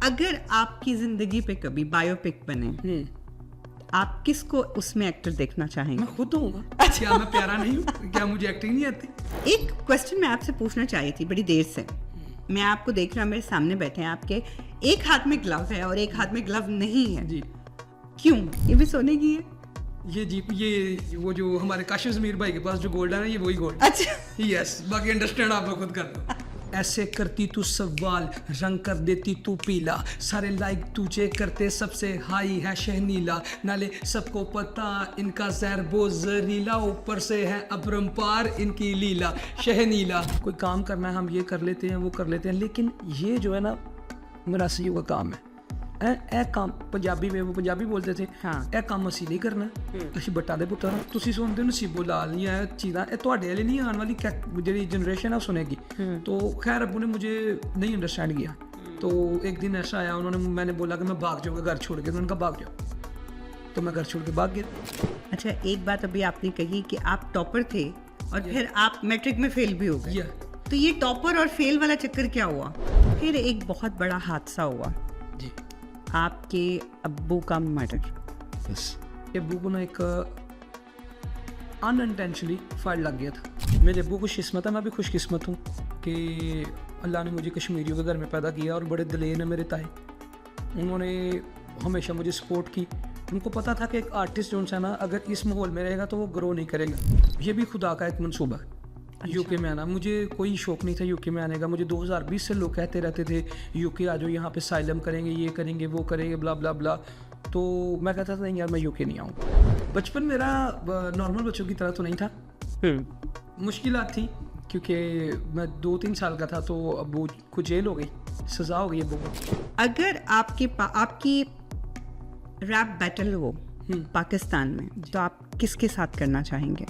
اگر آپ کی زندگی پہ کبھی بایو پک بنے آپ کس کو اس میں ایکٹر دیکھنا چاہیں گے؟ میں خود ہوں گا. کیا میں پیارا نہیں ہوں؟ کیا مجھے ایکٹنگ نہیں آتی؟ ایک کوسچن میں آپ سے پوچھنا چاہی تھی بڑی دیر سے. میں آپ کو دیکھ رہا میرے سامنے بیٹھے ہیں آپ کے ایک ہاتھ میں گلو ہے اور ایک ہاتھ میں گلو نہیں ہے. جی کیوں؟ یہ بھی سونے کی ہے؟ یہ وہ جو ہمارے کاشف ضمیر بھائی کے پاس جو گولڈ ہے نا یہ وہی گولڈ. اچھا یس باقی انڈرسٹینڈ آپ لوگ خود کر لو. ایسے کرتی تو سوال رنگ کر دیتی تو پیلا سارے لائک تجھے کرتے سب سے ہائی ہے شہنیلا نالے سب کو پتا ان کا زہر بو زہریلا اوپر سے ہے ابرم پار ان کی لیلا شہنیلا. کوئی کام کرنا ہے ہم یہ کر لیتے ہیں وہ کر لیتے ہیں لیکن یہ جو ہے نا مراسیوں کا کام ہے. اے کام پنجابی میں وہ پنجابی بولتے تھے اے کام اسی نہیں کرنا اسی بٹا دے پتر تسی سنتے ہو نصیبو لال یہ چیزاں اے تواڈے والے نہیں آنے والی جڑی جنریشن ہے وہ سنے گی. تو خیر ابو نے مجھے نہیں انڈرسٹینڈ کیا. تو ایک دن ایسا آیا انہوں نے میں نے بولا کہ میں بھاگ جاؤں گا گھر چھوڑ کے. انہوں نے کہا بھاگ جاؤ تو میں گھر چھوڑ کے بھاگ گیا. اچھا ایک بات ابھی آپ نے کہی کہ آپ ٹاپر تھے اور پھر آپ میٹرک میں فیل بھی ہو گئے. تو یہ ٹاپر اور فیل والا چکر کیا ہوا؟ پھر ایک بہت بڑا حادثہ ہوا. جی آپ کے ابو کا مرڈر. ابو کو نا ایک ان انٹینشنلی فائر لگ گیا تھا. میرے ابو خوش قسمت ہے میں بھی خوش قسمت ہوں کہ اللہ نے مجھے کشمیریوں کے گھر میں پیدا کیا اور بڑے دلیر ہیں میرے تائے. انہوں نے ہمیشہ مجھے سپورٹ کی. ان کو پتہ تھا کہ ایک آرٹسٹ جو ہے نا اگر اس ماحول میں رہے گا تو وہ گرو نہیں کرے گا. یہ بھی خدا کا ایک منصوبہ ہے یو کے میں آنا. مجھے کوئی شوق نہیں تھا یو کے میں آنے کا. مجھے 2020 سے لوگ کہتے رہتے تھے یو کے آ جاؤ یہاں پہ سائلم کریں گے یہ کریں گے وہ کریں گے بلا بلا بلا. تو میں کہتا تھا نہیں یار میں یو کے نہیں آؤں. بچپن میرا نارمل بچوں کی طرح تو نہیں تھا. مشکلات تھی کیونکہ میں 2-3 سال کا تھا تو ابو کو جیل ہو گئی سزا ہو گئی ابو کو. اگر آپ کی ریپ بیٹل ہو پاکستان میں تو آپ کس کے ساتھ کرنا چاہیں گے؟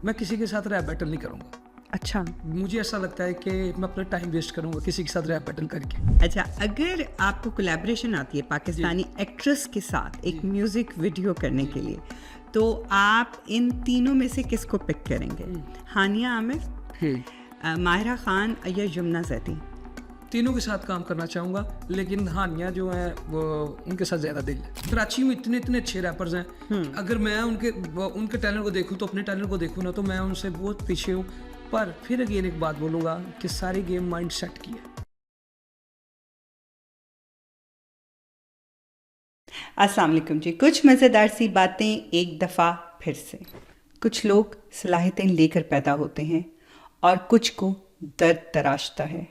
میں کسی کے ساتھ ریپ بیٹل نہیں کروں گا. اچھا مجھے ایسا لگتا ہے کہ میں اپنا ٹائم ویسٹ کروں گا کسی کے ساتھ ریپ بیٹل کر کے. اچھا اگر آپ کو کولیبریشن آتی ہے پاکستانی ایکٹریس کے ساتھ ایک میوزک ویڈیو کرنے کے لیے تو آپ ان تینوں میں سے کس کو پک کریں گے؟ ہانیہ عامر، ماہرہ خان یا یمنا زیدی؟ تینوں کے ساتھ کام کرنا چاہوں گا لیکن ہانیہ جو ہیں وہ ان کے ساتھ زیادہ دل ہے. کراچی میں اتنے اچھے ریپرز ہیں اگر میں ان کے ٹیلنٹ کو دیکھوں تو اپنے ٹیلنٹ کو دیکھوں نا تو میں ان سے بہت پیچھے ہوں. پر پھر اگین ایک بات بولوں گا کہ ساری گیم مائنڈ سیٹ کی ہے. السلام علیکم جی. کچھ مزیدار سی باتیں ایک دفعہ پھر سے. کچھ لوگ صلاحیتیں لے کر پیدا ہوتے ہیں اور کچھ کو درد تراشتا ہے.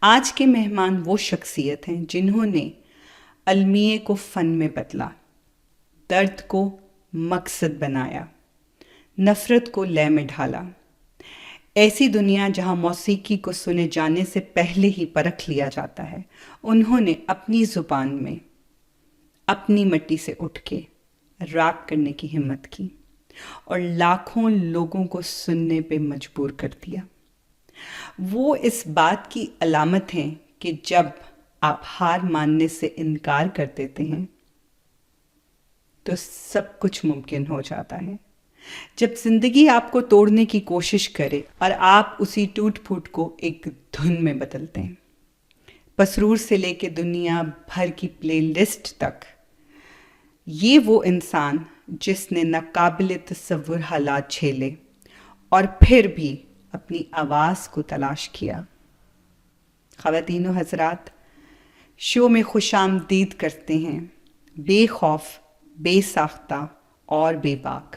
آج کے مہمان وہ شخصیت ہیں جنہوں نے المیے کو فن میں بدلا، درد کو مقصد بنایا، نفرت کو لے میں ڈھالا. ایسی دنیا جہاں موسیقی کو سنے جانے سے پہلے ہی پرکھ لیا جاتا ہے. انہوں نے اپنی زبان میں اپنی مٹی سے اٹھ کے ریپ کرنے کی ہمت کی اور لاکھوں لوگوں کو سننے پہ مجبور کر دیا. وہ اس بات کی علامت ہیں کہ جب آپ ہار ماننے سے انکار کر دیتے ہیں تو سب کچھ ممکن ہو جاتا ہے. جب زندگی آپ کو توڑنے کی کوشش کرے اور آپ اسی ٹوٹ پھوٹ کو ایک دھن میں بدلتے ہیں. پسرور سے لے کے دنیا بھر کی پلے لسٹ تک یہ وہ انسان جس نے ناقابل تصور حالات جھیلے اور پھر بھی اپنی آواز کو تلاش کیا. خواتین و حضرات، شو میں خوش آمدید کرتے ہیں بے خوف، بے ساختہ اور بے باک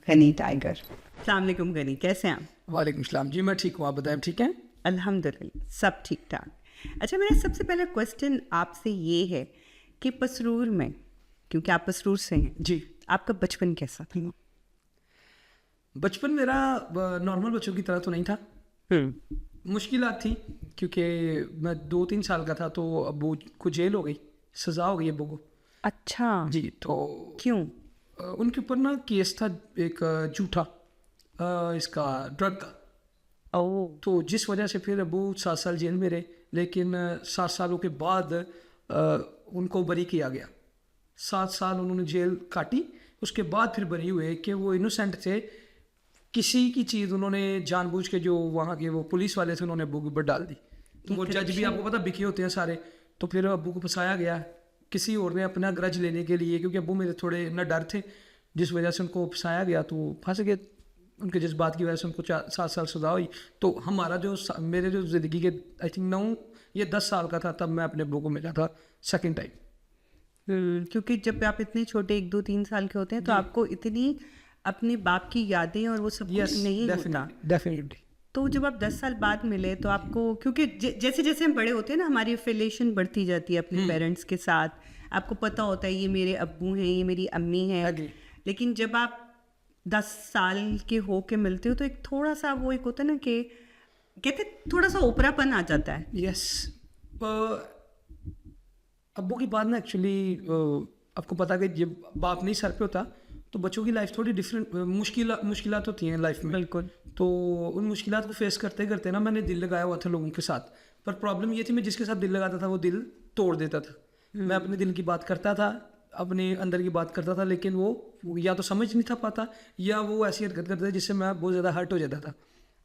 غنی ٹائیگر. السلام علیکم غنی، کیسے ہیں آپ؟ وعلیکم السلام جی میں ٹھیک ہوں. آپ بتائیں ٹھیک ہیں؟ الحمدللہ سب ٹھیک ٹھاک. اچھا میرا سب سے پہلا کویسچن آپ سے یہ ہے کہ پسرور میں، کیونکہ آپ پسرور سے ہیں جی، آپ کا بچپن کیسا تھا؟ بچپن میرا نارمل بچوں کی طرح تو نہیں تھا. مشکلات تھی کیونکہ میں 2-3 سال کا تھا تو ابو کو جیل ہو گئی سزا ہو گئی ابو کو. اچھا جی. تو کیوں؟ ان کے اوپر نا کیس تھا ایک جھوٹا اس کا ڈرگ کا. تو جس وجہ سے پھر ابو 7 سال جیل میں رہے لیکن 7 سالوں کے بعد ان کو بری کیا گیا. 7 سال انہوں نے جیل کاٹی اس کے بعد پھر بری ہوئے کہ وہ انوسینٹ تھے. کسی کی چیز انہوں نے جان بوجھ کے جو وہاں کے وہ پولیس والے تھے انہوں نے ابو کے اوپر ڈال دی. وہ جج بھی آپ کو پتہ بکے ہوتے ہیں سارے. تو پھر ابو کو پھنسایا گیا کسی اور نے اپنا گرج لینے کے لیے, کیونکہ ابو میرے تھوڑے نہ ڈر تھے, جس وجہ سے ان کو پھنسایا گیا تو پھنس گئے. ان کے جذبات کی وجہ سے ان کو 7 سال سزا ہوئی. تو ہمارا جو میرے جو زندگی کے آئی تھنک 9 یا 10 سال کا تھا تب میں اپنے ابو کو ملا تھا سیکنڈ ٹائم. کیونکہ جب آپ اتنے چھوٹے 1 2 3 سال کے ہوتے ہیں تو آپ کو اتنی اپنے باپ کی یادیں اور وہ سب کچھ نہیں ہوتا. ڈیفینیٹلی. تو جب آپ 10 سال بعد ملے تو آپ کو, کیونکہ جیسے جیسے ہم بڑے ہوتے ہیں نا ہماری افیلیشن بڑھتی جاتی ہے اپنے پیرنٹس کے ساتھ, آپ کو پتہ ہوتا ہے یہ میرے ابو ہیں, یہ میری امی ہیں. لیکن جب آپ 10 سال کے ہو کے ملتے ہو تو ایک تھوڑا سا وہ ایک ہوتا ہے نا کہ کہتے تھوڑا سا اوپرا پن آ جاتا ہے. یس. ابو کی بات نا ایکچولی آپ کو پتا کہ جب باپ نہیں سر پہ ہوتا تو بچوں کی لائف تھوڑی ڈفرینٹ مشکلات ہوتی ہیں لائف میں. بالکل. تو ان مشکلات کو فیس کرتے کرتے نا میں نے دل لگایا ہوا تھا لوگوں کے ساتھ, پر پرابلم یہ تھی میں جس کے ساتھ دل لگاتا تھا وہ دل توڑ دیتا تھا. میں اپنے دل کی بات کرتا تھا, اپنے اندر کی بات کرتا تھا, لیکن وہ یا تو سمجھ نہیں تھا پاتا یا وہ ایسی حرکت کرتے تھے جس سے میں بہت زیادہ ہرٹ ہو جاتا تھا.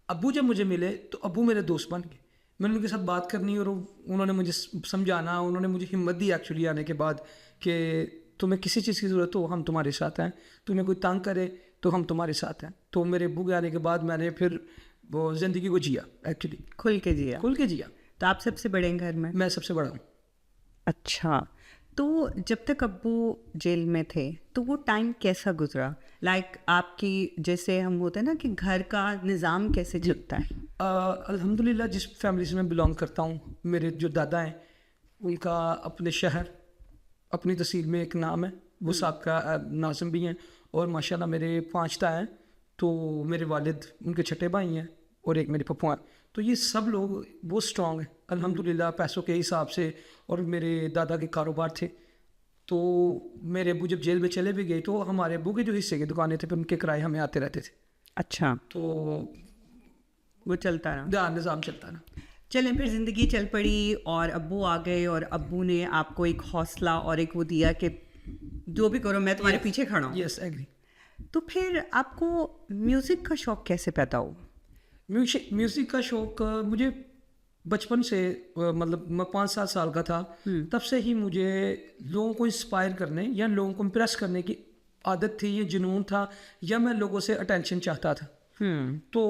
ابو جب مجھے ملے تو ابو میرے دوست بن گئے. میں نے ان کے ساتھ بات کرنی اور انہوں نے مجھے سمجھانا, انہوں نے مجھے ہمت دی ایکچولی آنے کے بعد کہ تمہیں کسی چیز کی ضرورت ہو ہم تمہارے ساتھ ہیں, تمہیں کوئی تنگ کرے تو ہم تمہارے ساتھ ہیں. تو میرے ابو کے آنے کے بعد میں نے پھر وہ زندگی کو جیا, ایکچولی کھل کے جیا. تو آپ سب سے بڑے ہیں گھر میں؟ میں سب سے بڑا ہوں. اچھا. تو جب تک ابو جیل میں تھے تو وہ ٹائم کیسا گزرا؟ لائک آپ کی جیسے ہم ہوتے ہیں نا کہ گھر کا نظام کیسے چلتا ہے؟ الحمدللہ جس فیملی سے میں بلانگ کرتا ہوں, میرے جو دادا ہیں ان کا اپنے شہر اپنی تحصیل میں ایک نام ہے, وہ سابقہ ناظم بھی ہیں, اور ماشاءاللہ میرے 5 تا ہیں. تو میرے والد ان کے چھٹے بھائی ہیں اور ایک میرے پھپھو ہیں. تو یہ سب لوگ بہت اسٹرانگ ہیں الحمدللہ پیسوں کے حساب سے, اور میرے دادا کے کاروبار تھے. تو میرے ابو جب جیل میں چلے بھی گئے تو ہمارے ابو کے جو حصے کی دکانیں تھے پھر ان کے کرائے ہمیں آتے رہتے تھے. اچھا. تو وہ چلتا رہا, نظام چلتا رہا. چلیں پھر زندگی چل پڑی اور ابو آ گئے, اور ابو نے آپ کو ایک حوصلہ اور ایک وہ دیا کہ جو بھی کرو میں تمہارے پیچھے کھڑا ہوں. Yes agree. تو پھر آپ کو میوزک کا شوق کیسے پیدا ہو؟ میوزک کا شوق مجھے بچپن سے, مطلب میں 5-7 سال کا تھا تب سے ہی مجھے لوگوں کو انسپائر کرنے یا لوگوں کو امپریس کرنے کی عادت تھی, یہ جنون تھا, یا میں لوگوں سے اٹینشن چاہتا تھا. تو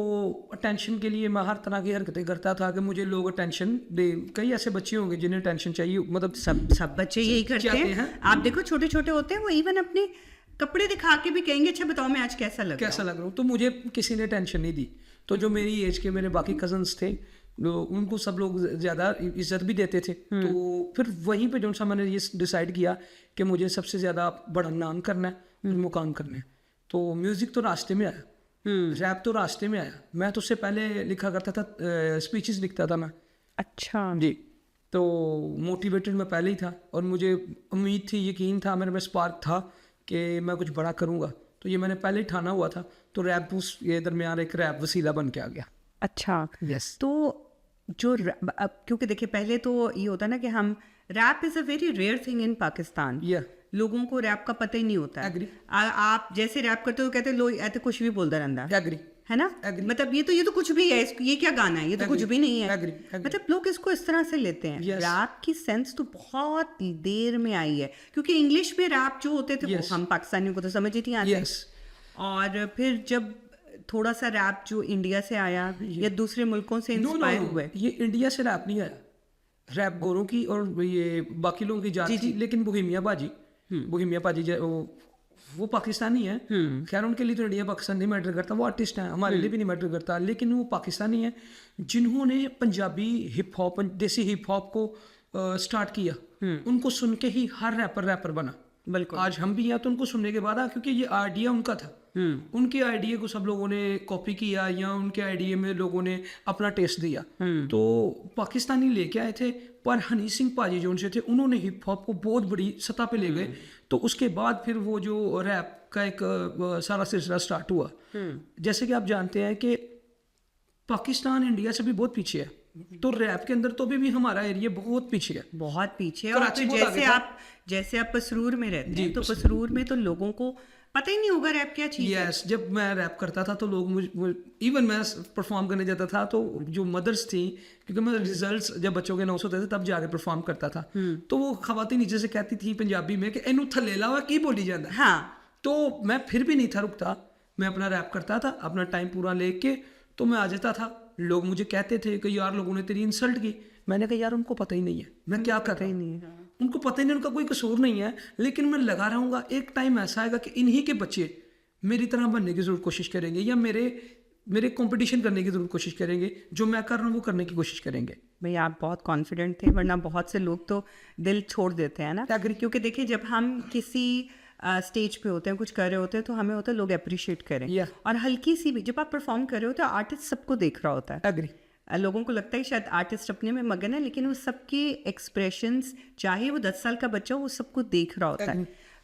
اٹینشن کے لیے میں ہر طرح کی حرکتیں کرتا تھا کہ مجھے لوگ اٹینشن دے. کئی ایسے بچے ہوں گے جنہیں اٹینشن چاہیے, مطلب سب بچے یہی کرتے ہیں. آپ دیکھو چھوٹے چھوٹے ہوتے ہیں وہ ایون اپنے کپڑے دکھا کے بھی کہیں گے اچھا بتاؤ میں آج کیسا لگ رہا ہوں. تو مجھے کسی نے ٹینشن نہیں دی. تو جو میری ایج کے میرے باقی کزنس تھے ان کو سب لوگ زیادہ عزت بھی دیتے تھے. تو پھر وہیں پہ جو سا میں نے یہ ڈیسائیڈ کیا کہ مجھے سب سے زیادہ بڑا نام کرنا ہے, مقام کرنا ہے. تو میوزک تو راستے میں آیا, ریپ تو راستے میں آیا. میں تو اس سے پہلے لکھا کرتا تھا, اسپیچز لکھتا تھا میں. اچھا جی. تو موٹیویٹڈ میں پہلے ہی تھا اور مجھے امید تھی, یقین تھا, میرے میں اسپارک تھا کہ میں کچھ بڑا کروں گا. تو یہ میں نے پہلے ہی ٹھانا ہوا تھا. تو ریپ اس یہ درمیان ایک ریپ وسیلہ بن کے آ گیا. اچھا. یس. تو جو کیونکہ دیکھیں پہلے تو یہ ہوتا نا کہ ہم rape is a very rare thing in Pakistan. لوگوں کو ریپ کا پتہ ہی نہیں ہوتا ہے. آپ جیسے ریپ کرتے ہو کہتے لوگ ایسے کچھ بھی بولتا رہتا ہے نا, مطلب یہ تو کچھ بھی ہے, یہ کیا گانا ہے, یہ تو کچھ بھی نہیں ہے. مطلب لوگ اس کو اس طرح سے لیتے ہیں. ریپ کی سینس تو بہت دیر میں آئی ہے, کیونکہ انگلش میں ریپ جو ہوتے تھے وہ ہم پاکستانیوں کو تو سمجھ ہی نہیں آتے. اور پھر جب تھوڑا سا ریپ جو انڈیا سے آیا یا دوسرے ملکوں سے انسپائر ہوئے. یہ انڈیا سے ریپ نہیں آیا, ریپ گوروں کی اور یہ باقی لوگوں کی جات تھی. لیکن بوہیمیا باجی وہ پاکستانی ہے. خیر ان کے لیے تو انڈیا پاکستان نہیں میٹر کرتا, وہ آرٹسٹ ہیں, ہمارے لیے بھی نہیں میٹر کرتا. لیکن وہ پاکستانی ہیں جنہوں نے پنجابی ہپ ہاپ, دیسی ہپ ہاپ کو اسٹارٹ کیا. ان کو سن کے ہی ہر ریپر بنا. بالکل. آج ہم بھی ہیں تو ان کو سننے کے بعد, کیونکہ یہ آئیڈیا ان کا تھا, ان کے آئیڈیا کو سب لوگوں نے کاپی کیا یا ان کے آئیڈیا میں لوگوں نے اپنا ٹیسٹ دیا. تو پاکستانی لے کے آئے تھے, پر ہنی سنگھ پاجی جو ان سے تھے انہوں نے ہپ ہاپ کو بہت بڑی سطح پہ لے گئے. تو اس کے بعد پھر وہ جو ریپ کا ایک سارا سلسلہ اسٹارٹ ہوا. جیسے کہ آپ جانتے ہیں کہ پاکستان انڈیا سے بھی بہت پیچھے ہے, تو ریپ کے اندر تو بھی ہمارا ایریا بہت پیچھے ہے, بہت پیچھے. اور جیسے آپ پسرور میں رہتے ہیں تو پسرور میں تو لوگوں کو پتہ ہی نہیں ہوگا ریپ کیا چیز ہے. یس جب میں ریپ کرتا تھا تو لوگ ایون میں پرفارم کرنے جاتا تھا تو جو مدرس تھیں, کیونکہ میں ریزلٹس جب بچوں کے نوٹس ہوتے تھے تب جا کے پرفارم کرتا تھا, تو وہ خواتین نیچے سے کہتی تھیں پنجابی میں کہ اینو تھلے لاوا کی بولی جاتا ہے. ہاں تو میں پھر بھی نہیں تھا رکتا, میں اپنا ریپ کرتا تھا اپنا ٹائم پورا لے کے, تو میں آ جاتا تھا. لوگ مجھے کہتے تھے کہ یار لوگوں نے تیری انسلٹ کی. میں نے کہا یار ان کو پتہ ہی نہیں ہے میں کیا کر رہا ہوں, ان کو پتہ ہی نہیں, ان کا کوئی قصور نہیں ہے, لیکن میں لگا رہوں گا. ایک ٹائم ایسا آئے گا کہ انہی کے بچے میری طرح بننے کی ضرور کوشش کریں گے, یا میرے کمپٹیشن کرنے کی ضرور کوشش کریں گے, جو میں کر رہا ہوں وہ کرنے کی کوشش کریں گے. بھئی آپ بہت کانفیڈنٹ تھے, ورنہ بہت سے لوگ تو دل چھوڑ دیتے ہیں نا. کیونکہ دیکھیں جب ہم کسی اسٹیج پہ ہوتے ہیں, کچھ کر رہے ہوتے ہیں, تو ہمیں ہوتا ہے لوگ اپریشیٹ کریں, اور ہلکی سی بھی جب آپ پرفارم کر رہے ہوتے ہیں آرٹسٹ سب کو دیکھ رہا ہوتا ہے. ایگری. لوگوں کو لگتا ہے شاید آرٹسٹ اپنے میں مگن ہے, لیکن وہ سب کے ایکسپریشنس, چاہے وہ 10 سال کا بچہ ہو, وہ سب کو دیکھ رہا ہوتا ہے.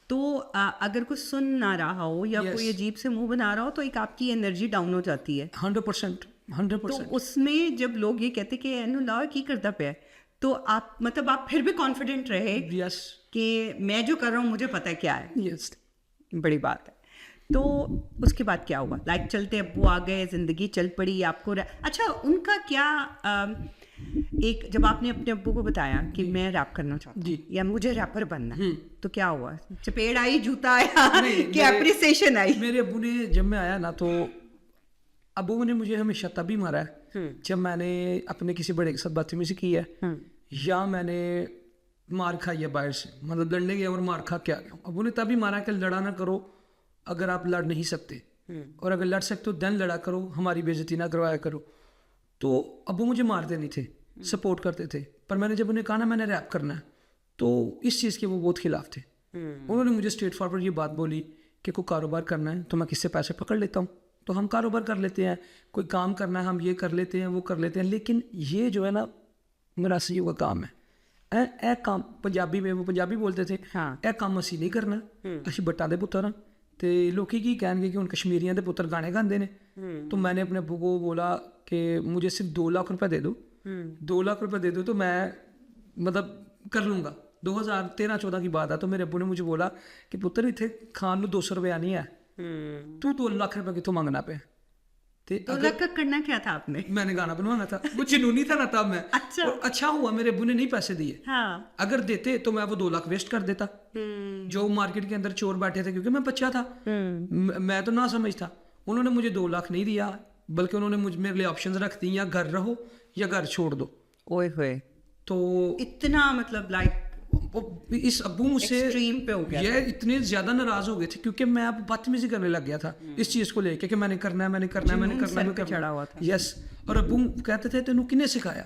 تو اگر کوئی سن نہ رہا ہو یا کوئی عجیب سے منہ بنا رہا ہو, تو ایک آپ کی انرجی ڈاؤن ہو جاتی ہے. 100%. تو اس میں جب لوگ یہ کہتے کہ اینو لاؤ کی کرتا پہ, تو آپ مطلب آپ پھر بھی کانفیڈنٹ رہے کہ میں جو کر رہا ہوں مجھے پتہ ہے کیا ہے. بڑی بات ہے. تو اس کے بعد کیا ہوا؟ لائک چلتے ابو آ گئے, زندگی چل پڑی آپ کو. اچھا ان کا کیا, ایک جب آپ نے اپنے ابو کو بتایا کہ میں ریپ کرنا چاہتا ہوں یا مجھے ریپر بننا ہے, تو کیا ہوا؟ چپیڑ آئی, جوتا آیا, کہ اپریسیشن آئی؟ میرے ابو نے جب میں آیا نا, تو ابو نے مجھے ہمیشہ تبھی مارا ہے جب میں نے اپنے کسی بڑے کے ساتھ بدتمیزی کی ہے, یا میں نے مار کھائی ہے باہر سے, مطلب لڑنے گیا اور مار کھا کے آ گیا. ابو نے تبھی مارا کہ لڑا نہ کرو اگر آپ لڑ نہیں سکتے, اور اگر لڑ سکتے ہو دین لڑا کرو, ہماری بے عزتی نہ کروایا کرو. تو ابو مجھے مارتے نہیں تھے, سپورٹ کرتے تھے, پر میں نے جب انہیں کہا نا میں نے ریپ کرنا ہے, تو اس چیز کے وہ بہت خلاف تھے. انہوں نے مجھے اسٹریٹ فارورڈ یہ بات بولی کہ کوئی کاروبار کرنا ہے تو میں کس سے پیسے پکڑ لیتا ہوں, تو ہم کاروبار کر لیتے ہیں, کوئی کام کرنا ہے ہم یہ کر لیتے ہیں وہ کر لیتے ہیں, لیکن یہ جو ہے نا مراسیوں کا کام ہے. اے کام پنجابی میں وہ پنجابی بولتے تھے, اے کام اسی نہیں کرنا, اسی بٹا دے پتر ہاں. تو لوکی کی کہیں گے کہ ان کشمیریاں دے پتر گانے گاندے نے. تو میں نے اپنے ابو کو بولا کہ مجھے صرف 2 لاکھ روپے دے دو, 2 لاکھ روپے دے دو تو میں مطلب کر لوں گا. 2013-14 کی بات ہے. تو میرے ابو نے مجھے بولا کہ پتر اتنے کھان نو 200 روپیہ نہیں ہے, تو 2 لاکھ روپے کتوں مانگنا پہ. 2 لاکھ کا کرنا کیا تھا آپ نے؟ میں نے گانا بنوانا تھا, وہ جنونی تھا نا تب میں. اچھا ہوا میرے ابو نے نہیں پیسے دیے, اگر دیتے تو میں وہ 2 لاکھ ویسٹ کر دیتا. جو مارکیٹ کے اندر چور بیٹھے تھے, کیونکہ میں بچہ تھا, میں تو نہ سمجھ تھا. انہوں نے مجھے 2 لاکھ نہیں دیا, بلکہ انہوں نے میرے لیے آپشنز رکھ دی, یا گھر رہو یا گھر چھوڑ دو. اوئے ہوئے. تو اتنا مطلب لائک اس ابو مجھ سے یہ اتنے زیادہ ناراض ہو گئے تھے, کیونکہ میں اب بدتمیزی کرنے لگ گیا تھا اس چیز کو لے کے کہ میں نے کرنا ہے, میں نے کرنا ہے, میں نے کرنا ہے, چڑھا ہوا تھا. یس. اور ابو کہتے تھے تینوں کنے سکھایا,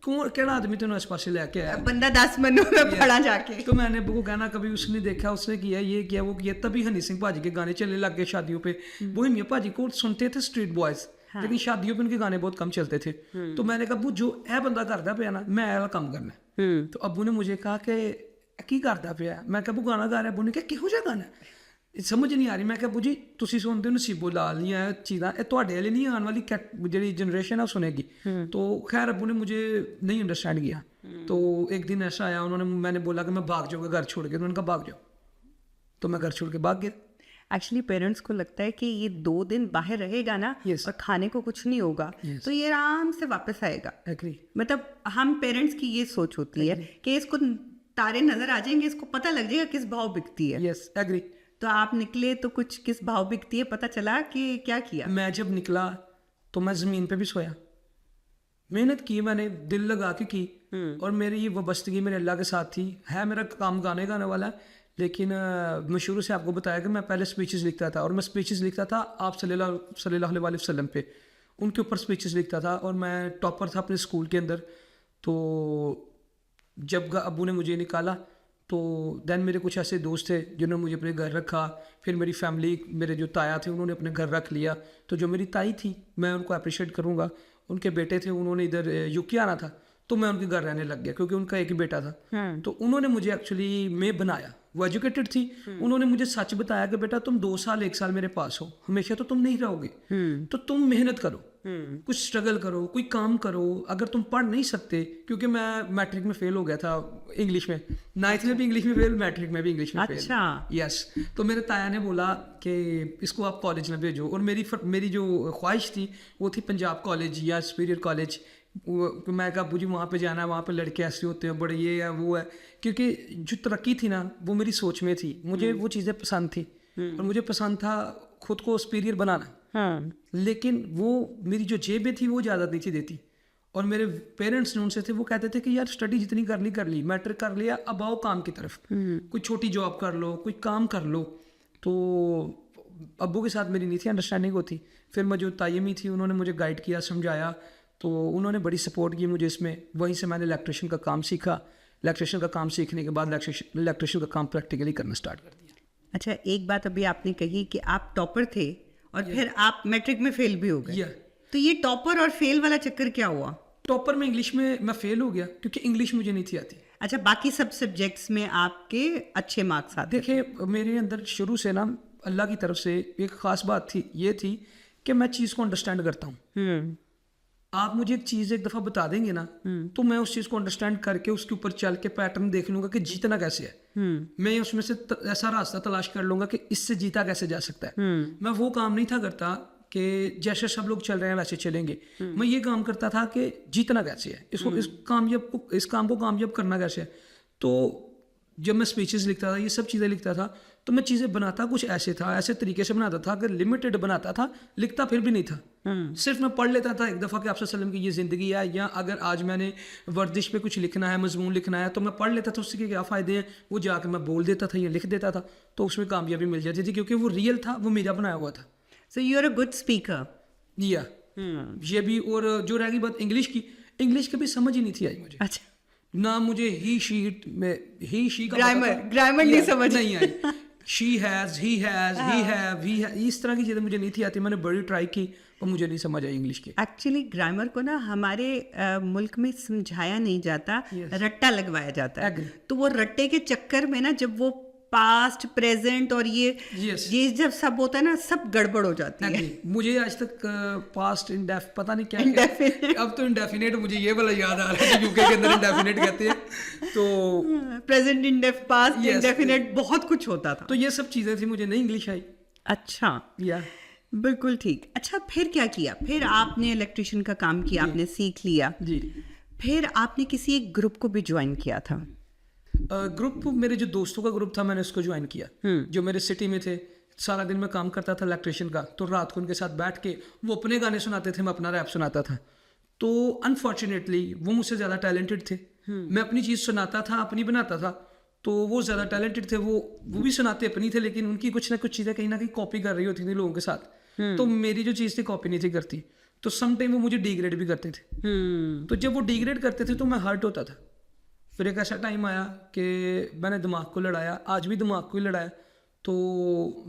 کون کیڑا آدمی تینوں اس پاس لے کے آیا, بندہ 10 منوں میں پڑا جا کے. تو میں نے ابو کو کہنا کبھی اس نے دیکھا, اس نے کیا, یہ کیا, وہ کیا. تبھی ہنی سنگھ بھاجی کے گانے چلنے لگ گئے شادیوں پہ. وہی میاں بھاجی کو سنتے تھے اسٹریٹ بوائز, لیکن شادیوں پہ ان کے گانے بہت کم چلتے تھے. تو میں نے کہا ابو جو اے بندہ کرتا پیا نا, میں اے کام کرنا ہے. تو ابو نے مجھے کہا کہ کی کرتا پیا. میں کہا ابو گانا گا رہا. ابو نے کہا کہو جہا گانا, سمجھ نہیں آ رہی. میں کہا ابو جی تسی سنتے ہو نصیبو لال یا چیزاں, یہ تواڈے والے نہیں, آنے والی جڑی جنریشن ہے وہ سنے گی. تو خیر ابو نے مجھے نہیں انڈرسٹینڈ کیا. تو ایک دن ایسا آیا, میں نے بولا کہ میں بھاگ جاؤں گا گھر چھوڑ کے. انہوں نے کہا بھاگ جاؤ, تو میں گھر چھوڑ کے بھاگ گیا. ایکچولی پیرنٹس کو لگتا ہے کہ یہ 2 دن باہر رہے گا نا, اور کھانے کو کچھ نہیں ہوگا, تو یہ آرام سے واپس آئے گا. مطلب ہم پیرنٹس کی یہ سوچ ہوتی ہے کہ اس کو تارے نظر آ جائیں گے, اس کو پتہ لگ جائے گا کس بھاؤ بکتی ہے. Yes agree. تو آپ نکلے تو کچھ کس بھاؤ بکتی ہے پتہ چلا کہ کیا کیا؟ میں جب نکلا تو میں زمین پہ بھی سویا, محنت کی, میں نے دل لگا کے کی, اور میری یہ وابستگی میرے اللہ کے ساتھ تھی. ہے میرا کام گانے گانے والا, لیکن میں شروع سے آپ کو بتایا کہ میں پہلے اسپیچز لکھتا تھا, اور میں اسپیچز لکھتا تھا آپ صلی اللہ علیہ وسلم پہ, ان کے اوپر اسپیچز لکھتا تھا, اور میں ٹاپر تھا اپنے اسکول کے اندر. تو جب ابو نے مجھے نکالا تو دین میرے کچھ ایسے دوست تھے جنہوں نے مجھے اپنے گھر رکھا. پھر میری فیملی, میرے جو تایا تھے انہوں نے اپنے گھر رکھ لیا. تو جو میری تائی تھی میں ان کو اپریشیٹ کروں گا, ان کے بیٹے تھے, انہوں نے ادھر UK آنا تھا, تو میں ان کے گھر رہنے لگ گیا کیونکہ ان کا ایک ہی بیٹا تھا. تو انہوں نے مجھے ایکچولی میں بنایا, وہ ایجوکیٹڈ تھی, انہوں نے مجھے سچ بتایا کہ بیٹا تم 2 سال 1 سال میرے پاس ہو, ہمیشہ تو تم نہیں رہو گے, تو تم محنت کرو. کچھ اسٹرگل کرو, کوئی کام کرو. اگر تم پڑھ نہیں سکتے, کیونکہ میں میٹرک میں فیل ہو گیا تھا انگلش میں, 9th میں بھی انگلش میں فیل, میٹرک میں بھی انگلش میں فیل. یس, تو میرے تایا نے بولا کہ اس کو آپ کالج میں بھیجو, اور میری جو خواہش تھی وہ تھی پنجاب کالج یا سپیریئر کالج. میں کہا ابو جی وہاں پہ جانا ہے, وہاں پہ لڑکے ایسے ہوتے ہیں بڑے, یہ ہے وہ ہے, کیونکہ جو ترقی تھی نا وہ میری سوچ میں تھی, مجھے وہ چیزیں پسند تھی, اور مجھے پسند تھا خود کو سپیریئر بنانا. لیکن وہ میری جو جیبیں تھی وہ اجازت نہیں تھی دیتی, اور میرے پیرنٹس نے ان سے تھے, وہ کہتے تھے کہ یار اسٹڈی جتنی کرنی کر لی, میٹرک کر لیا, اب آؤ کام کی طرف, کوئی چھوٹی جاب کر لو, کوئی کام کر لو. تو ابو کے ساتھ میری نہیں تھی انڈرسٹینڈنگ ہوتی. پھر میں جو تائمی تھی انہوں نے مجھے گائیڈ کیا, سمجھایا, تو انہوں نے بڑی سپورٹ کی مجھے اس میں. وہیں سے میں نے الیکٹریشین کا کام سیکھا. الیکٹریشین کا کام سیکھنے کے بعد الیکٹریشین کا کام پریکٹیکلی کرنا اسٹارٹ کر دیا. اچھا, ایک بات ابھی آپ نے کہی کہ آپ ٹاپر تھے اور پھر آپ میٹرک میں فیل بھی ہو گئے, تو یہ ٹاپر اور فیل والا چکر کیا ہوا؟ ٹاپر میں انگلش میں فیل ہو گیا کیونکہ انگلش مجھے نہیں تھی آتی. اچھا, باقی سب سبجیکٹس میں آپ کے اچھے مارکس آتے؟ دیکھیں میرے اندر شروع سے نا اللہ کی طرف سے ایک خاص بات تھی, یہ تھی کہ میں چیز کو انڈرسٹینڈ کرتا ہوں. آپ مجھے ایک چیز ایک دفعہ بتا دیں گے نا, تو میں اس چیز کو انڈرسٹینڈ کر کے اس کے اوپر چل کے پیٹرن دیکھ لوں گا کہ جیتنا کیسے ہے. میں اس میں سے ایسا راستہ تلاش کر لوں گا کہ اس سے جیتا کیسے جا سکتا ہے. میں وہ کام نہیں تھا کرتا کہ جیسے سب لوگ چل رہے ہیں ویسے چلیں گے. میں یہ کام کرتا تھا کہ جیتنا کیسے ہے, اس کام کو کامیاب کرنا کیسے ہے. تو جب میں اسپیچز لکھتا تھا, یہ سب چیزیں لکھتا تھا, تو میں چیزیں بناتا کچھ ایسے تھا, ایسے طریقے سے بناتا تھا کہ لمیٹڈ بناتا تھا, لکھتا پھر بھی نہیں تھا. صرف میں پڑھ لیتا تھا ایک دفعہ کہ آپ صلی اللہ علیہ وسلم کی یہ زندگی ہے, یا اگر آج میں نے ورزش پہ کچھ لکھنا ہے, مضمون لکھنا ہے, تو میں پڑھ لیتا تھا اس کے کیا فائدے ہیں, وہ جا کے میں بول دیتا تھا یا لکھ دیتا تھا, تو اس میں کامیابی مل جاتی تھی کیونکہ وہ ریئل تھا, وہ میرا بنایا ہوا تھا. So you are a good speaker. یہ بھی. اور جو رہ گئی بات انگلش کی, انگلش کبھی سمجھ ہی نہیں تھی آئی مجھے. اچھا, نہ مجھے ہی شی کا گرامر نہیں سمجھ نہیں آئی. She has, he has, he have, he, اس طرح کی چیزیں مجھے نہیں تھی آتی. میں نے بڑی ٹرائی کی اور مجھے نہیں سمجھ آئی انگلش کی. ایکچولی گرامر کو نا ہمارے ملک میں سمجھایا نہیں جاتا, رٹا لگوایا جاتا ہے. تو وہ رٹے کے چکر میں نا جب وہ پاسٹ پریزنٹ اور یہ جب سب ہوتا ہے نا, سب گڑبڑ ہو جاتی ہے. مجھے آج تک پاسٹ پتہ نہیں کیا, اب تو انڈیفینیٹ مجھے یہ والا یاد آ رہا ہے, یو کے اندر انڈیفینیٹ کہتے ہیں, تو پریزنٹ پاسٹ انڈیفینیٹ بہت کچھ ہوتا تھا. تو یہ سب چیزیں تھی, مجھے نہیں انگلش آئی. اچھا, بالکل ٹھیک. اچھا, پھر کیا کیا؟ پھر آپ نے الیکٹریشین کا کام کیا, آپ نے سیکھ لیا. جی. پھر آپ نے کسی ایک گروپ کو بھی جوائن کیا تھا. گروپ میرے جو دوستوں کا گروپ تھا, میں نے اس کو جوائن کیا, جو میرے سٹی میں تھے. سارا دن میں کام کرتا تھا الیکٹریشین کا, تو رات کو ان کے ساتھ بیٹھ کے وہ اپنے گانے سناتے تھے, میں اپنا ریپ سناتا تھا. تو انفارچونیٹلی وہ مجھ سے زیادہ ٹیلنٹڈ تھے. میں اپنی چیز سناتا تھا, اپنی بناتا تھا, تو وہ زیادہ ٹیلنٹڈ تھے. وہ بھی سناتے اپنی تھے, لیکن ان کی کچھ نہ کچھ چیزیں کہیں نہ کہیں کاپی کر رہی ہوتی تھیں لوگوں کے ساتھ. تو میری جو چیز تھی کاپی نہیں تھی کرتی, تو سم ٹائم وہ مجھے ڈی گریڈ بھی کرتے تھے. تو جب وہ ڈی گریڈ کرتے تھے تو میں ہرٹ ہوتا تھا. پھر ایک ایسا ٹائم آیا کہ میں نے دماغ کو لڑایا, آج بھی دماغ کو ہی لڑایا. تو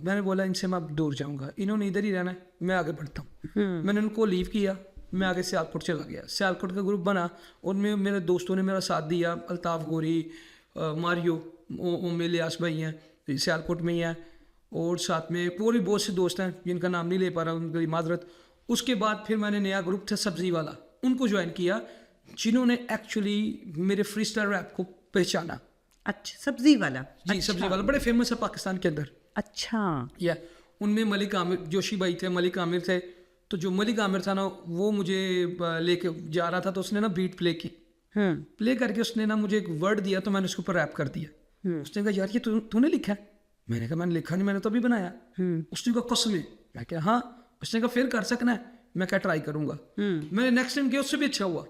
میں نے بولا ان سے میں اب دور جاؤں گا, انہوں نے ادھر ہی رہنا ہے, میں آگے بڑھتا ہوں. میں نے ان کو لیو کیا, میں آگے سیالکوٹ چلا گیا. سیالکوٹ کا گروپ بنا, ان میں میرے دوستوں نے میرا ساتھ دیا. الطاف گوری, ماریو, الیاس بھائی ہیں سیالکوٹ میں ہی ہیں, اور ساتھ میں اور بھی بہت سے دوست ہیں جن کا نام نہیں لے پا رہا, ان کی معذرت. اس کے بعد پھر میں نے نیا گروپ تھا سبزی والا, ان کو جوائن کیا, جنہوں نے ایکچولی میرے فری اسٹائل ریپ کو پہچانا. اچھا, سبزی والا. جی, سبزی والا بڑے فیمس ہے پاکستان کے اندر. اچھا. ان میں ملک عامر جوشی بھائی تھے, ملک عامر تھے. تو جو ملک عامر تھا نا, وہ مجھے لے کے جا رہا تھا, تو اس نے نا بیٹ پلے کی. پلے کر کے اس نے نا مجھے ایک ورڈ دیا, تو میں نے اس کے اوپر ریپ کر دیا. اس نے کہا یار یہ تو نے لکھا ہے. میں نے کہا میں نے لکھا نہیں, میں نے تو ابھی بنایا. اس نے کہا قسم ہے. میں کہا ہاں. اس نے کہا پھر کر سکنا ہے. میں کہا ٹرائی کروں گا. میں نے نیکسٹ ٹائم کیا, اس سے بھی اچھا ہوا.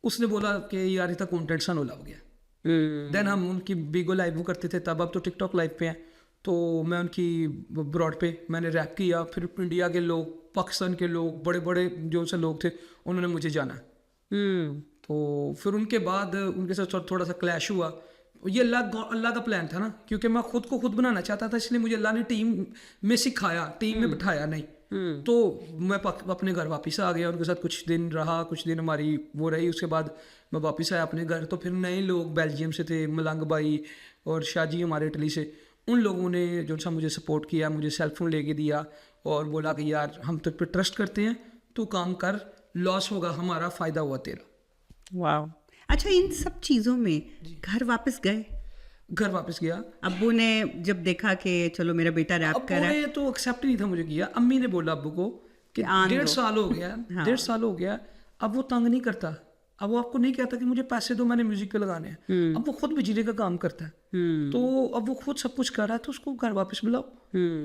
اس نے بولا کہ یار یہ تھا کانٹینٹ سنولا ہو گیا. دین ہم ان کی بیگو لائیو وہ کرتے تھے تب, اب تو ٹک ٹاک لائیو پہ ہیں. تو میں ان کی براڈ پہ میں نے ریپ کیا. پھر انڈیا کے لوگ, پاکستان کے لوگ, بڑے بڑے جو سے لوگ تھے, انہوں نے مجھے جانا. تو پھر ان کے بعد ان کے ساتھ تھوڑا سا کلیش ہوا. یہ اللہ کا پلان تھا نا, کیونکہ میں خود کو خود بنانا چاہتا تھا, اس لیے مجھے اللہ نے ٹیم میں سکھایا, ٹیم میں بٹھایا نہیں. تو میں اپنے گھر واپس آ گیا, ان کے ساتھ کچھ دن رہا, کچھ دن ہماری وہ رہی. اس کے بعد میں واپس آیا اپنے گھر. تو پھر نئے لوگ بیلجیم سے تھے, ملنگ بھائی اور شاہ جی ہمارے اٹلی سے. ان لوگوں نے جو سا مجھے سپورٹ کیا, مجھے سیل فون لے کے دیا اور بولا کہ یار ہم تجھ پہ ٹرسٹ کرتے ہیں, تو کام کر, لاس ہوگا ہمارا, فائدہ ہوا تیرا. واو. اچھا, ان سب چیزوں میں گھر واپس گئے؟ گھر واپس گیا. ابو نے جب دیکھا کہ چلو میرا بیٹا ریپ کر رہا ہے, ابو نے تو ایکسیپٹ نہیں تھا مجھے کیا. امی نے بولا ابو کو کہ 1.5 سال ہو گیا, 1.5 سال ہو گیا, اب وہ تنگ نہیں کرتا, اب وہ آپ کو نہیں کہتا کہ مجھے پیسے دو, میں نے میوزک پہ لگانے ہیں. اب وہ خود بجلی کا کام کرتا ہے, تو اب وہ خود سب کچھ کر رہا ہے, تو اس کو گھر واپس بلاؤ,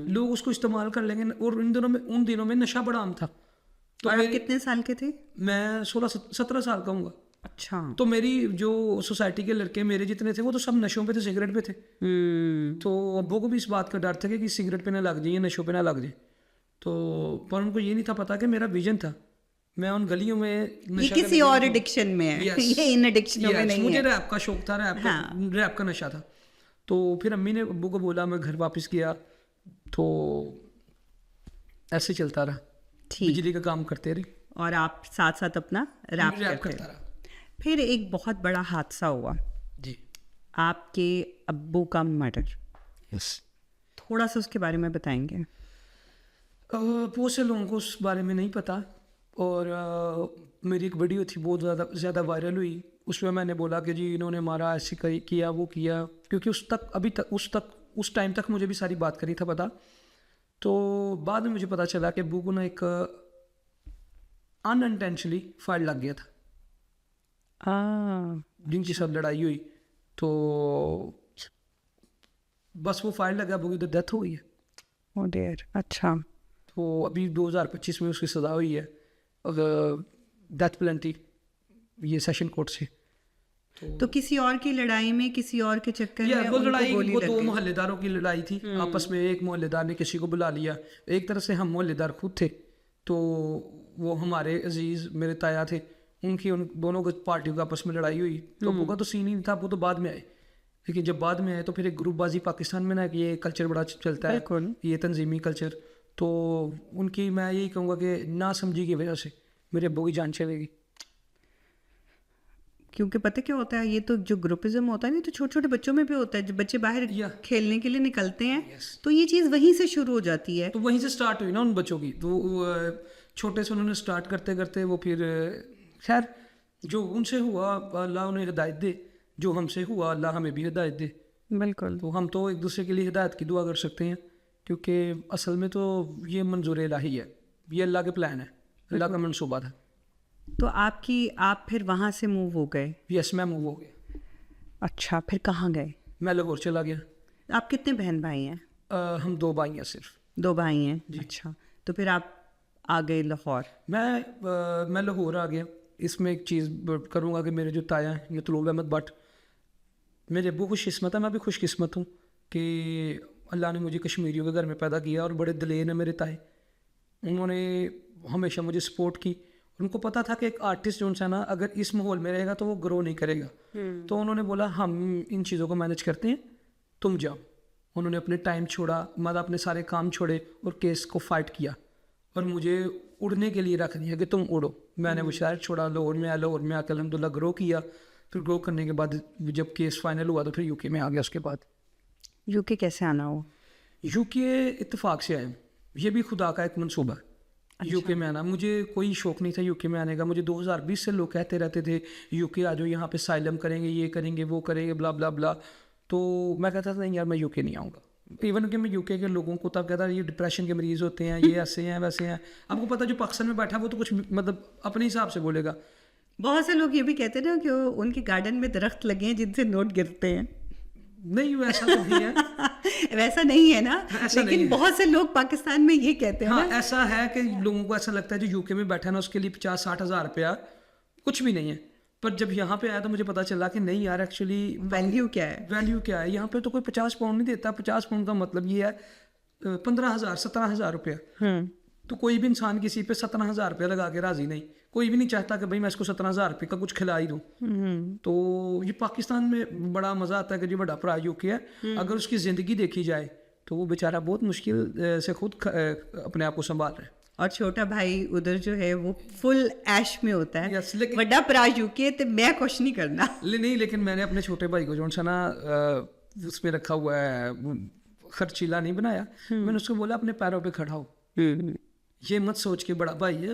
لوگ اس کو استعمال کر لیں گے. اور ان دنوں میں نشہ بڑا عام تھا. تو آپ کتنے سال کے تھے؟ میں 16-17 سال کا ہوں گا. اچھا. تو میری جو سوسائٹی کے لڑکے میرے جتنے تھے وہ تو سب نشوں پہ تھے, سگریٹ پہ تھے. تو ابو کو بھی اس بات کا ڈر تھا کہ سگریٹ پہ نہ لگ جائیں, نشوں پہ نہ لگ جائیں. تو پر ان کو یہ نہیں تھا پتا کہ میرا ویژن تھا. میں ان گلیوں میں یہ کسی اور ایڈکشن میں ہے, یہ ان ایڈکشنوں میں نہیں ہے. مجھے ریپ کا شوق تھا, ریپ کا نشہ تھا. تو پھر امی نے ابو کو بولا, میں گھر واپس گیا, تو ایسے چلتا رہا, بجلی کا کام کرتے رہے, اور آپ ساتھ ساتھ اپنا ریپ کرتا رہا. پھر ایک بہت بڑا حادثہ ہوا جی, آپ کے ابو کا مرڈر. یس. تھوڑا سا اس کے بارے میں بتائیں گے؟ بہت سے لوگوں کو اس بارے میں نہیں پتا, اور میری ایک ویڈیو تھی بہت زیادہ وائرل ہوئی, اس میں نے بولا کہ جی انہوں نے مارا, ایسے کیا, وہ کیا, کیونکہ اس ٹائم تک مجھے بھی ساری بات کری تھا پتا. تو بعد میں مجھے پتا چلا کہ ابو کو نا ایک انٹینشنلی فائر لگ گیا تھا, جن کے ساتھ لڑائی ہوئی, تو بس وہ فائر لگا, ابو کی ڈیتھ ہو گئی ہے. او ڈیئر. اچھا. تو ابھی 2025 میں اس کی سزا ہوئی ہے, ڈیتھ پلنٹی, یہ سیشن کورٹ سے. تو کسی اور کی لڑائی میں, کسی اور کے چکر میں وہ لڑائی, وہ 2 محلے داروں کی لڑائی تھی آپس میں. ایک محلے دار نے کسی کو بلا لیا, ایک طرف سے ہم محلے دار خود تھے, تو وہ ہمارے عزیز میرے تایا تھے, ان دونوں پارٹیوں کا آپس میں لڑائی ہوئی. تو ابو کا تو سین ہی نہیں تھا, وہ تو بعد میں آئے. لیکن جب بعد میں آئے تو پھر ایک گروپ بازی پاکستان میں نا, کہ یہ کلچر بڑا چلتا ہے, یہ تنظیمی کلچر. تو ان کی میں یہی کہوں گا کہ نا سمجھی کی وجہ سے میرے ابو کی جان چلے گی. کیونکہ پتہ کیا ہوتا ہے, یہ تو جو گروپزم ہوتا ہے نا, تو چھوٹے چھوٹے بچوں میں بھی ہوتا ہے. جب بچے باہر کھیلنے کے لیے نکلتے ہیں تو یہ چیز وہیں سے شروع ہو جاتی ہے. تو وہیں سے سٹارٹ ہوئی نا ان بچوں کی. تو چھوٹے سے انہوں نے سٹارٹ کرتے کرتے وہ پھر خیر جو ان سے ہوا اللہ انہیں ہدایت دے, جو ہم سے ہوا اللہ ہمیں بھی ہدایت دے. بالکل. تو ہم تو ایک دوسرے کے لیے ہدایت کی دعا کر سکتے ہیں, کیونکہ اصل میں تو یہ منظور الہی ہے, یہ اللہ کے پلان ہے, اللہ کا منصوبہ تھا. تو آپ پھر وہاں سے موو ہو گئے؟ یس, میں موو ہو گیا. اچھا, پھر کہاں گئے؟ میں لاہور چلا گیا. آپ کتنے بہن بھائی ہیں؟ ہم 2 بھائی ہیں, صرف 2 بھائی ہیں. جی. اچھا, تو پھر آپ آ گئے لاہور؟ میں لاہور آ گیا. اس میں ایک چیز کروں گا کہ میرے جو تایا ہیں, یہ طلوع احمد بٹ, میرے ابو خوش قسمت ہے, میں بھی خوش قسمت ہوں کہ اللہ نے مجھے کشمیریوں کے گھر میں پیدا کیا, اور بڑے دلیر ہیں میرے تائے. انہوں نے ہمیشہ مجھے سپورٹ کی. ان کو پتا تھا کہ ایک آرٹسٹ جو ہے نا, اگر اس ماحول میں رہے گا تو وہ گرو نہیں کرے گا. تو انہوں نے بولا ہم ان چیزوں کو مینج کرتے ہیں, تم جاؤ. انہوں نے اپنے ٹائم چھوڑا, مطلب اپنے سارے کام چھوڑے اور کیس کو فائٹ کیا, اور مجھے اڑنے کے لیے رکھ دیا کہ تم اڑو. میں نے وہ شہر چھوڑا, لاہور میں آیا, لاہور میں آ کے الحمد للہ گرو کیا. پھر گرو کرنے کے بعد جب کیس فائنل ہوا تو پھر UK میں آ گیا. اس کے بعد UK کیسے آنا ہو؟ UK اتفاق سے آئے, یہ بھی خدا کا ایک منصوبہ ہے. UK میں آنا, مجھے کوئی شوق نہیں تھا UK میں آنے کا. مجھے 2020 سے لوگ کہتے رہتے تھے UK آ جاؤ, یہاں پہ سائلم کریں گے, یہ کریں گے, وہ کریں گے, بلا بلا بلا. تو میں کہتا تھا نہیں یار, میں UK نہیں آؤں گا. ایون کہ میں UK کے لوگوں کو تب کہتا یہ ڈپریشن کے مریض ہوتے ہیں, یہ ایسے ہیں ویسے ہیں. آپ کو پتا جو پاکستان میں بیٹھا وہ تو کچھ مطلب اپنے حساب سے بولے گا. بہت سے لوگ یہ بھی کہتے ہیں نا کہ ان کے گارڈن میں درخت لگے ہیں جن سے نوٹ گرتے ہیں. نہیں ویسا تو نہیں ہے. ویسا نہیں ہے نا, لیکن بہت سے لوگ پاکستان میں یہ کہتے ہیں. ہاں ایسا ہے کہ لوگوں کو ایسا لگتا ہے جو UK میں بیٹھا نا اس کے لیے 50-60 ہزار روپیہ کچھ بھی نہیں ہے. پر جب یہاں پہ آیا تو مجھے پتا چلا کہ نہیں یار, ایکچولی ویلیو کیا ہے, ویلیو کیا ہے. یہاں پہ تو کوئی 50 پاؤنڈ نہیں دیتا. 50 پاؤنڈ کا مطلب یہ ہے 15,000-17,000 روپیہ. تو کوئی بھی انسان کسی پہ 17,000 روپیہ لگا کے راضی نہیں. کوئی بھی نہیں چاہتا کہ بھائی میں اس کو 17,000 روپے کا کچھ کھلا ہی دوں. تو یہ پاکستان میں بڑا مزہ آتا ہے کہ جو بڑا بڑا UK ہے, اگر اس کی زندگی دیکھی جائے تو وہ بیچارہ بہت مشکل سے خود اپنے آپ کو سنبھال رہا ہے. اور چھوٹا بھائی ادھر جو ہے وہ فل ایش میں ہوتا ہے. بڑا پرا UK تو میں کچھ نہیں کرنا. نہیں, لیکن میں نے اپنے چھوٹے بھائی کو جو سا نا اس میں رکھا ہوا ہے, خرچیلا نہیں بنایا. میں نے اس کو بولا اپنے پیروں پہ کھڑا ہو, یہ مت سوچ کے بڑا بھائی ہے,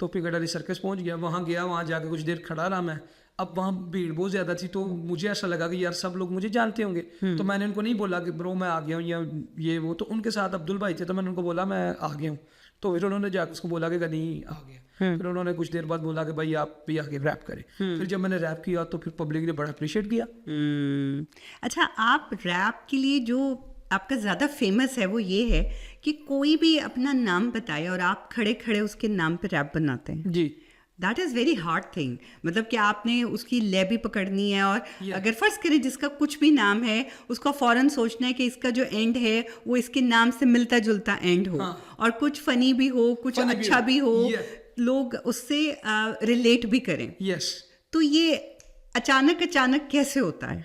تو پیکاڈاری سرکس پہنچ گیا, وہاں جا کے کچھ دیر کھڑا رہا میں. اب وہاں بھیڑ بہت زیادہ تھی تو مجھے ایسا لگا کہ یار سب لوگ مجھے جانتے ہوں گے, تو میں نے ان کو نہیں بولا کہ برو میں آ گیا ہوں یا یہ وہ, تو ان کے ساتھ عبدل بھائی تھے تو میں نے ان کو بولا میں آ گیا ہوں. تو پھر انہوں نے جا کے اس کو بولا کہ غنی آ گیا. پھر انہوں نے کچھ دیر بعد بولا کہ بھائی آپ بھی آگے ریپ کریں. پھر جب میں نے ریپ کیا تو پھر پبلک نے بڑا اپریشیٹ کیا. اچھا, آپ ریپ کے لیے جو آپ کا زیادہ فیمس ہے وہ یہ ہے کہ کوئی بھی اپنا نام بتائے اور آپ کھڑے کھڑے اس کے نام پہ ریپ بناتے ہیں. جی, that is very hard thing. مطلب کہ آپ نے اس کی لے بھی پکڑنی ہے, اور اگر فرض کریں جس کا کچھ بھی نام ہے اس کو فوراً سوچنا ہے کہ اس کا جو اینڈ ہے وہ اس کے نام سے ملتا جلتا اینڈ ہو, اور کچھ فنی بھی ہو, کچھ اچھا بھی ہو, لوگ اس سے ریلیٹ بھی کریں. یس. تو یہ اچانک کیسے ہوتا ہے؟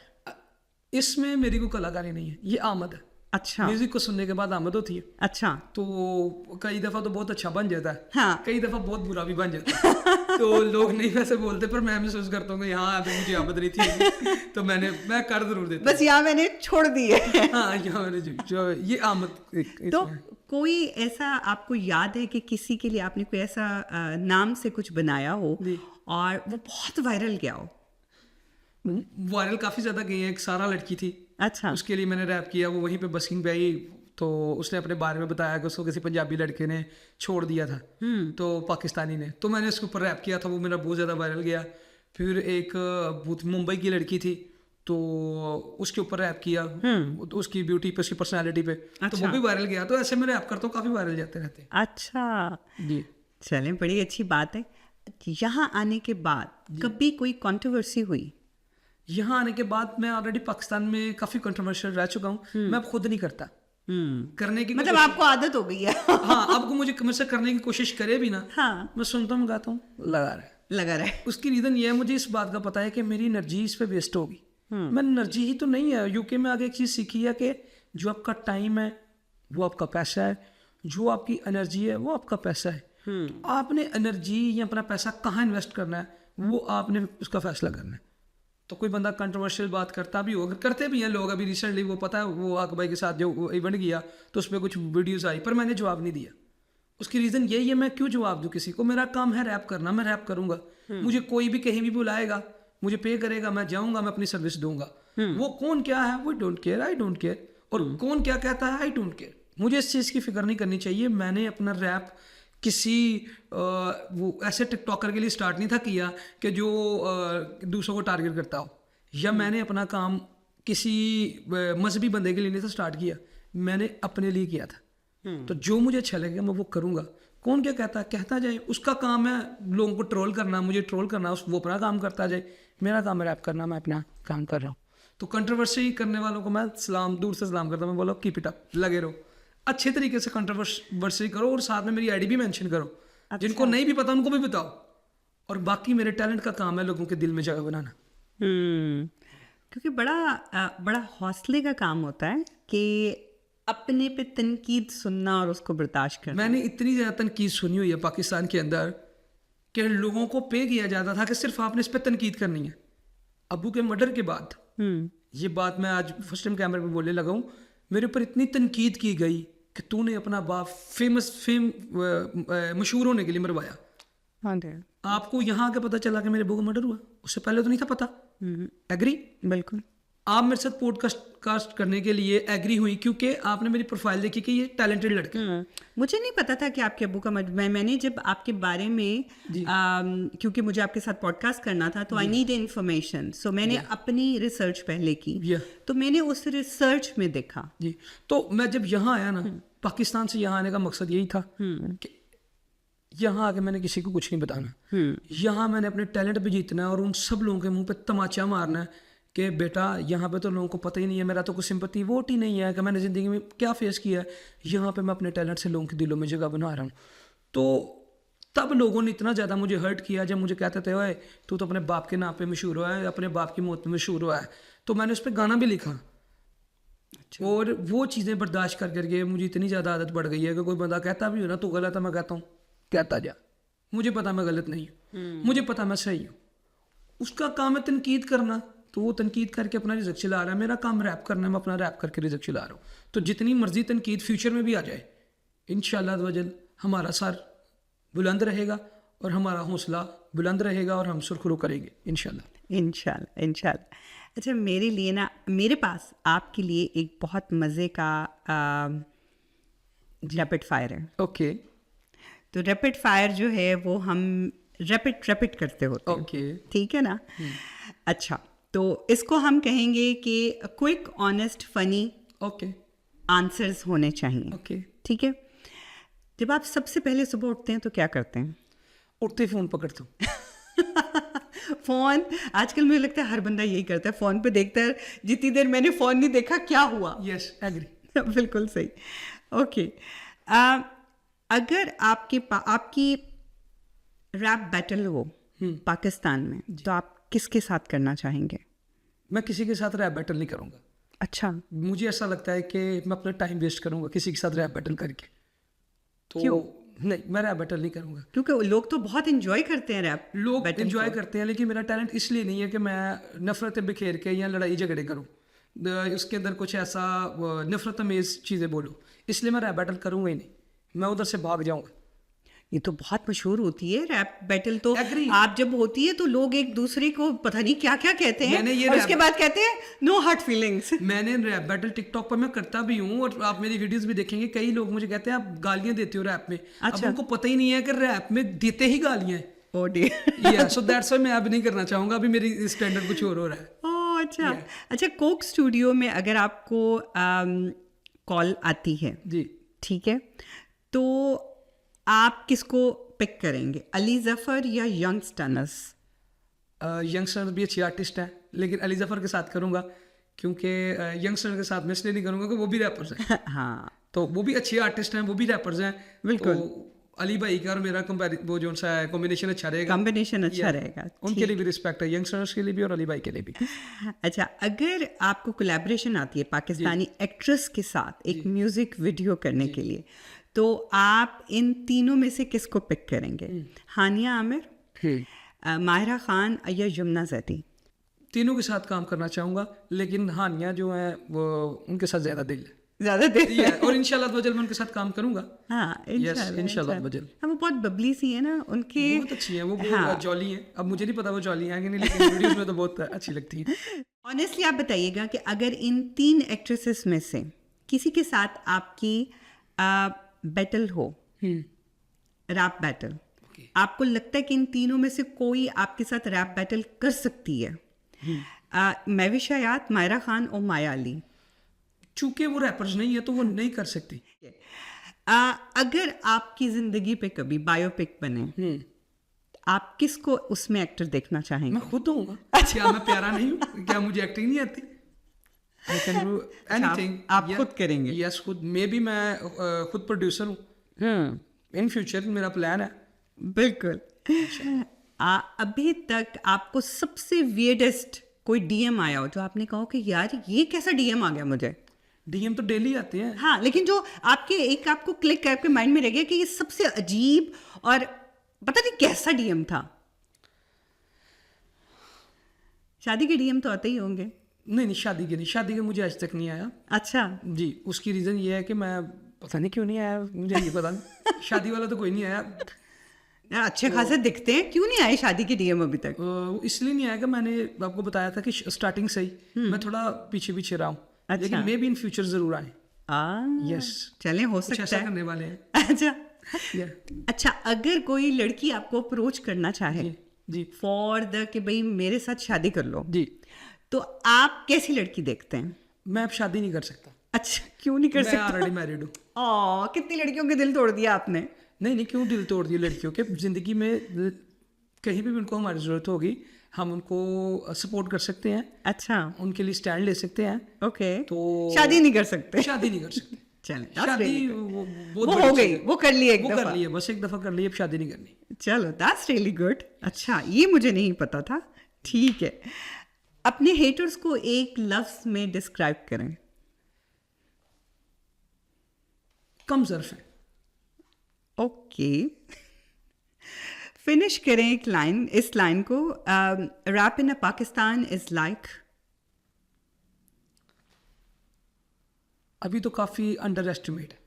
اس میں میری کوئی کلاکاری نہیں ہے, یہ آمد ہے. اچھا, میوزک کو سننے کے بعد آمد ہوتی ہے. اچھا, تو کئی دفعہ تو بہت اچھا بن جاتا ہے, ہاں, کئی دفعہ بہت برا بھی بن جاتا ہے. تو لوگ نہیں ویسے بولتے, پر میں محسوس کرتا ہوں کہ یہاں ابھی مجھے آمد نہیں تھی تو میں کر ضرور دیتا ہوں. بس یہاں میں نے چھوڑ دی ہے. ہاں, یہاں میں نے جو یہ آمد. تو کوئی ایسا آپ کو یاد ہے کہ کسی کے لیے آپ نے کوئی ایسا نام سے کچھ بنایا ہو اور وہ بہت وائرل گیا ہو؟ وائرل کافی زیادہ گئی ہے. ایک سارا لڑکی تھی, اچھا, اس کے لیے میں نے ریپ کیا. وہ وہیں پہ بسنگ پہ آئی تو اس نے اپنے بارے میں بتایا کہ اس کو کسی پنجابی لڑکے نے چھوڑ دیا تھا, تو پاکستانی نے. تو میں نے اس کے اوپر ریپ کیا تھا, وہ میرا بہت زیادہ وائرل گیا. پھر ایک ممبئی کی لڑکی تھی تو اس کے اوپر ریپ کیا, اس کی بیوٹی پہ, اس کی پرسنالٹی پہ, تو وہ بھی وائرل گیا. تو ایسے میں ریپ کرتا ہوں, کافی وائرل جاتے رہتے ہیں. اچھا جی, چلیں, بڑی اچھی بات ہے. یہاں آنے کے بعد کبھی کوئی کنٹروورسی ہوئی؟ یہاں آنے کے بعد میں آلریڈی پاکستان میں کافی کنٹروورشل رہ چکا ہوں. میں اب خود نہیں کرتا کرنے کی, مطلب آپ کو عادت ہو گئی ہے. ہاں, آپ کو مجھے کم سے کرنے کی کوشش کرے بھی نا, میں سنتا ہوں, گاتا ہوں, لگا رہا ہے. اس کی ریزن یہ ہے, مجھے اس بات کا پتا ہے کہ میری انرجی اس پہ ویسٹ ہوگی. میں انرجی ہی تو نہیں ہے. یو کے میں آگے ایک چیز سیکھی ہے کہ جو آپ کا ٹائم ہے وہ آپ کا پیسہ ہے, جو آپ کی انرجی ہے وہ آپ کا پیسہ ہے. آپ نے انرجی یا اپنا پیسہ کہاں انویسٹ کرنا ہے وہ آپ نے اس کا فیصلہ کرنا ہے. تو کوئی بندہ کنٹروورشل بات کرتا بھی ہو, اگر کرتے بھی ہیں لوگ, ابھی ریسنٹلی وہ پتہ ہے وہ آک بھائی کے ساتھ جو ایونٹ گیا تو اس پہ کچھ ویڈیوز آئی, پر میں نے جواب نہیں دیا. اس کی ریزن یہی ہے, میں کیوں جواب دوں کسی کو؟ میرا کام ہے ریپ کرنا, میں ریپ کروں گا. مجھے کوئی بھی کہیں بھی بلائے گا, مجھے پے کرے گا, میں جاؤں گا, میں اپنی سروس دوں گا. وہ کون کیا ہے وہ don't care, I don't care. اور کون کیا کہتا ہے, آئی ڈونٹ کیئر. مجھے اس چیز کی فکر نہیں کرنی چاہیے. میں نے اپنا ریپ کسی وہ ایسے ٹک ٹاکر کے لیے اسٹارٹ نہیں تھا کیا کہ جو دوسروں کو ٹارگیٹ کرتا ہو, یا میں نے اپنا کام کسی مذہبی بندے کے لیے نہیں تھا اسٹارٹ کیا, میں نے اپنے لیے کیا تھا. تو جو مجھے اچھا لگے گا میں وہ کروں گا. کون کیا کہتا ہے کہتا جائے, اس کا کام ہے لوگوں کو ٹرول کرنا, مجھے ٹرول کرنا, وہ اپنا کام کرتا جائے. میرا کام ہے ریپ کرنا, میں اپنا کام کر رہا ہوں. تو کنٹروورسی کرنے والوں کو میں دور سے سلام کرتا ہوں. میں بولا کیپ اٹ اپ, لگے رہو, اچھے طریقے سے کنٹروورسی کرو, اور ساتھ میں میری آئی ڈی بھی مینشن کرو. جن کو نہیں بھی پتا ان کو بھی بتاؤ. اور باقی میرے ٹیلنٹ کا کام ہے لوگوں کے دل میں جگہ بنانا. کیونکہ بڑا حوصلے کا کام ہوتا ہے کہ اپنے پہ تنقید سننا اور اس کو برداشت کرنا. میں نے اتنی زیادہ تنقید سنی ہوئی ہے پاکستان کے اندر کہ لوگوں کو پے کیا جاتا تھا کہ صرف آپ نے اس پہ تنقید کرنی ہے. ابو کے مرڈر کے بعد یہ بات میں آج فرسٹ ٹائم کیمرے پہ بولنے لگا ہوں, میرے اوپر اتنی تنقید کی گئی کہ تو نے اپنا باپ مشہور ہونے کے لیے مروایا. آپ کو یہاں آ کے پتا چلا کہ میرے ابو کا مرڈر ہوا, اس سے پہلے تو نہیں تھا پتا. ایگری؟ بالکل. آپ میرے ساتھ پوڈ کاسٹ کرنے کے لیے ایگری ہوئی کیونکہ آپ نے میری پروفائل دیکھی کہ یہ ٹیلنٹڈ لڑکا. مجھے نہیں پتا تھا کہ آپ کے ابو کا میں نے جب آپ کے بارے میں کیونکہ مجھے آپ کے ساتھ پوڈ کاسٹ کرنا تھا تو آئی نیڈ انفارمیشن, سو میں نے اپنی ریسرچ پہلے کی, تو میں نے اس ریسرچ میں دیکھا. جی, تو میں جب یہاں آیا نا, پاکستان سے یہاں آنے کا مقصد یہی تھا کہ یہاں آ کے میں نے کسی کو کچھ نہیں بتانا. یہاں میں نے اپنے ٹیلنٹ پہ جیتنا ہے اور ان سب لوگوں کے منہ پہ تماچا مارنا ہے کہ بیٹا یہاں پہ تو لوگوں کو پتہ ہی نہیں ہے, میرا تو کوئی سمپتی ووٹ ہی نہیں ہے کہ میں نے زندگی میں کیا فیس کیا ہے. یہاں پہ میں اپنے ٹیلنٹ سے لوگوں کے دلوں میں جگہ بنا رہا ہوں. تو تب لوگوں نے اتنا زیادہ مجھے ہرٹ کیا جب مجھے کہتے تھے اوے تو اپنے باپ کے نام پہ مشہور ہوا ہے, اپنے باپ کی موت پہ مشہور ہوا ہے. تو میں نے اس پہ گانا بھی لکھا. اور وہ چیزیں برداشت کر کے مجھے اتنی زیادہ عادت پڑ گئی ہے کہ کوئی بندہ کہتا بھی ہو نا تو غلط ہے, میں کہتا ہوں کہتا جا, مجھے پتا میں غلط نہیں ہوں, مجھے پتا میں صحیح ہوں. اس کا کام ہے تنقید کرنا, تو وہ تنقید کر کے اپنا رزق چلا رہا ہے. میرا کام ریپ کرنا ہے, میں اپنا ریپ کر کے رزق چلا رہا ہوں. تو جتنی مرضی تنقید فیوچر میں بھی آ جائے, انشاءاللہ عز و جل ہمارا سر بلند رہے گا اور ہمارا حوصلہ بلند رہے گا اور ہم سرخرو کریں گے انشاءاللہ. انشاءاللہ. اچھا میرے لیے نا، میرے پاس آپ کے لیے ایک بہت مزے کا ریپڈ فائر ہے. اوکے تو ریپڈ فائر جو ہے وہ ہم ریپڈ کرتے ہوتے ہیں. اوکے ٹھیک ہے نا. اچھا تو اس کو ہم کہیں گے کہ کوئک آنیسٹ فنی اوکے آنسرز ہونے چاہیے. اوکے. ٹھیک ہے. جب آپ سب سے پہلے صبح اٹھتے ہیں تو کیا کرتے ہیں؟ اٹھتے فون پکڑتا ہوں. فون آج کل مجھے لگتا ہے ہر بندہ یہی کرتا ہے، فون پہ دیکھتا ہے جتنی دیر میں نے فون نہیں دیکھا کیا ہوا. Yes agree. بالکل صحیح. اوکے. اگر آپ کی ریپ بیٹل ہو پاکستان میں تو آپ کس کے ساتھ کرنا چاہیں گے؟ میں کسی کے ساتھ ریپ بیٹل نہیں کروں گا. اچھا. مجھے ایسا لگتا ہے کہ میں اپنا ٹائم ویسٹ کروں گا کسی کے ساتھ ریپ بیٹل کر کے. تو کیوں؟ نہیں میں ریپ بیٹل نہیں کروں گا. کیونکہ لوگ تو بہت انجوائے کرتے ہیں ریپ. لوگ انجوائے کرتے ہیں لیکن میرا ٹیلنٹ اس لیے نہیں ہے کہ میں نفرتیں بکھیر کے یا لڑائی جھگڑے کروں، اس کے اندر کچھ ایسا نفرت امیز چیزیں بولوں، اس لیے میں ریپ بیٹل کروں گا ہی نہیں. میں ادھر سے بھاگ جاؤں گا. یہ تو بہت مشہور ہوتی ہے ریپ بیٹل. تو آپ جب ہوتی ہے تو لوگ ایک دوسرے کو پتہ نہیں کیا کیا کہتے ہیں اور اس کے بعد کہتے ہیں نو ہارٹ فیلنگس. میں نے ریپ بیٹل ٹک ٹاک پر میں کرتا بھی ہوں اور آپ میری ویڈیوز بھی دیکھیں گے. کئی لوگ مجھے کہتے ہیں آپ گالیاں دیتے ہو ریپ میں. اب ان کو پتہ ہی نہیں ہے کہ ریپ میں دیتے ہی گالیاں ہیں. او ڈیئر. سو دیٹس وائی میں اب نہیں کرنا چاہوں گا. ابھی میری اسٹینڈرڈ کچھ اور ہو رہا ہے. اوہ اچھا. اچھا کوک اسٹوڈیو میں اگر آپ کو کال آتی ہے جی ٹھیک ہے تو آپ کس کو پک کریں گے، علی ظفر یا ینگسٹرز؟ ینگسٹر بھی اچھی آرٹسٹ ہیں لیکن علی ظفر کے ساتھ کروں گا کیونکہ ینگسٹر کے ساتھ میں اس لیے نہیں کروں گا کہ وہ بھی ریپرز ہیں. ہاں تو وہ بھی اچھی آرٹسٹ ہیں، وہ بھی ریپرز ہیں. بالکل. علی بھائی کا اور میرا وہ جو سا ہے کمبینیشن اچھا رہے گا. کمبینیشن اچھا رہے گا. ان کے لیے بھی رسپیکٹ ہے، ینگسٹرز کے لیے بھی اور علی بھائی کے لیے بھی. اچھا اگر آپ کو کولیبریشن آتی ہے پاکستانی ایکٹریس کے ساتھ ایک میوزک ویڈیو کرنے کے لیے تو آپ ان تینوں میں سے کس کو پک کریں گے؟ ہانیہ عامر، ماہرہ خان یا یمنا زیدی؟ تینوں کے ساتھ کام کرنا چاہوں گا لیکن ہانیہ جو ہیں وہ ان کے ساتھ زیادہ دل ہے. زیادہ دیر اور انشاءاللہ وجل میں ان کے ساتھ کام کروں گا. ہاں انشاءاللہ وجل. وہ بہت ببلی سی ہے نا ان کی، بہت اچھی ہیں وہ جولی ہیں. اب مجھے نہیں پتا وہ جولی ہیں کہ نہیں لیکن ویڈیوز میں تو بہت اچھی لگتی ہیں. آنیسٹلی آپ بتائیے گا کہ اگر ان تین ایکٹریسز میں سے کسی کے ساتھ آپ کی بیٹل ہو، ریپ بیٹل، آپ کو لگتا ہے کہ ان تینوں میں سے کوئی آپ کے ساتھ ریپ بیٹل کر سکتی ہے، مہوش حیات، ماہرہ خان اور مایا علی، چونکہ وہ ریپرز نہیں ہے تو وہ نہیں کر سکتی. اگر آپ کی زندگی پہ کبھی بایو پک بنے آپ کس کو اس میں ایکٹر دیکھنا چاہیں گے؟ میں خود ہوں گا. کیا میں پیارا نہیں ہوں؟ کیا مجھے ایکٹنگ نہیں آتی؟ I can do anything. آپ خود کریں گے؟ یس خود. میں بھی میں خود پروڈیوسر ہوں. ان فیوچر میرا پلان ہے. بالکل. ابھی تک آپ کو سب سے ویئرڈسٹ کوئی ڈی ایم آیا ہو جو آپ نے کہا کہ یار یہ کیسا ڈی ایم آ گیا مجھے؟ ڈی ایم تو ڈیلی آتے ہیں. ہاں لیکن جو آپ کے ایک آپ کو کلک کر کے مائنڈ میں رہ گیا کہ یہ سب سے عجیب اور پتہ نہیں کیسا ڈی ایم تھا. شادی کے ڈی ایم تو آتے ہی ہوں گے. نہیں شادی کے نہیں، شادی کے مجھے آج تک نہیں آیا. اچھا جی اس کی ریزن یہ ہے کہ میں پتہ نہیں کیوں نہیں آیا، مجھے نہیں پتا. شادی والا تو کوئی نہیں آیا. اچھے خاصے دکھتے ہیں، کیوں نہیں آئے شادی کے ڈی ایم ابھی تک؟ اس لیے نہیں آیا کہ میں نے آپ کو بتایا تھا کہ اسٹارٹنگ سے ہی میں تھوڑا پیچھے رہا ہوں. لیکن میں بھی ان فیوچر ضرور آئے. یس چلیں ہو سکتا ہے کرنے والے ہیں. اچھا اگر کوئی لڑکی آپ کو اپروچ کرنا چاہے جی فار دا کہ بھائی میرے ساتھ شادی کر لو جی تو آپ کیسی لڑکی دیکھتے ہیں؟ میں اب شادی نہیں کر سکتا. اچھا کیوں نہیں کر سکتا؟ میں آلریڈی میرڈ ہوں. کتنی لڑکیوں کے دل توڑ دیا آپ نے. نہیں کیوں دل توڑ دیا لڑکیوں کے؟ زندگی میں کہیں بھی ان کو ہماری ضرورت ہوگی ہم ان کو سپورٹ کر سکتے ہیں. اچھا ان کے لیے اسٹینڈ لے سکتے ہیں. اوکے تو شادی نہیں کر سکتے؟ شادی نہیں کر سکتے. چلیں شادی وہ ہو گئی، وہ کر لی ایک دفعہ. کر لی ہے بس ایک دفعہ کر لی، اب شادی نہیں کرنی. چلو دیٹس ریئلی گڈ. اچھا یہ مجھے نہیں پتا تھا. ٹھیک ہے اپنے ہیٹرز کو ایک لفظ میں ڈسکرائب کریں. کم ظرف ہے. اوکے فنش کریں ایک لائن، اس لائن کو. Rap in Pakistan is like. ابھی تو کافی انڈر ایسٹیمیٹ ہے.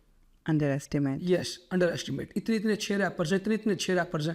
Underestimate? Yes underestimate. اتنے اچھے ریپرز ہیں، اتنے اچھے ریپرز ہیں